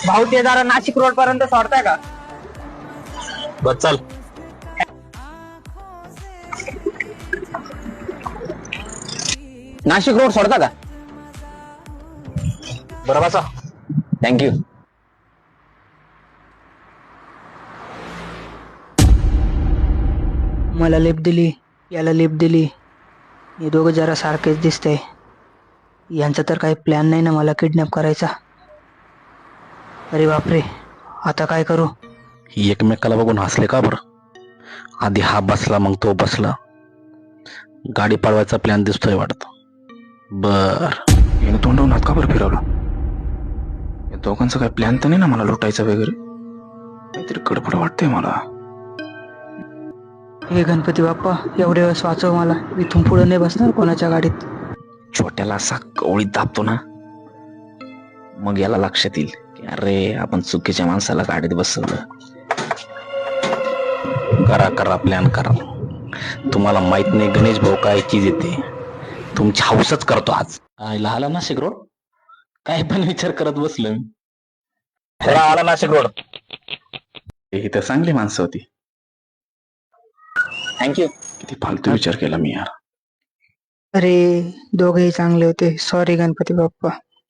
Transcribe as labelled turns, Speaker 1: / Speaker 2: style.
Speaker 1: भाऊ ते जरा नाशिक रोड पर्यंत सोडताय का?
Speaker 2: बस चल.
Speaker 1: नाशिक रोड सोडता का?
Speaker 2: बरं बसा.
Speaker 1: थँक्यू.
Speaker 3: मला लिफ्ट दिली, याला लिफ्ट दिली. हे दोघं जरा सारखेच दिसतंय. यांचा तर काही प्लॅन नाही ना मला किडनॅप करायचा. अरे बापरे, आता काय करू?
Speaker 2: एकमेकाला बघून हसले का बरं? आधी हा बसला मग तो बसला. गाडी पळवायचा प्लॅन दिसतोय वाटत. बर
Speaker 4: याने तोंडावून हात का बरं फिरवला? या दोघांचा काय प्लॅन तर नाही ना मला लुटायचा वगैरे? काहीतरी गडबड वाटतंय मला.
Speaker 3: हे गणपती बाप्पा, एवढे वेळेस वाचव मला. इथून पुढे नाही बसणार कोणाच्या गाडीत.
Speaker 4: छोट्याला असा कवळीत दाबतो ना, मग याला लक्षात येईल की अरे आपण चुकीच्या माणसाला गाडीत बसवलं.
Speaker 2: करा प्लॅन करा. तुम्हाला माहित नाही गणेश भाऊ काय चीज येते. तुमची हौसच करतो आज. आला नाशिक रोड. काय पण विचार करत बसलो मी. आला नाशिक रोड.
Speaker 4: ही तर चांगली माणसं होती.
Speaker 1: थँक्यू.
Speaker 4: किती फालतू विचार केला मी यार.
Speaker 3: अरे दोघेही चांगले होते. सॉरी गणपती बाप्पा.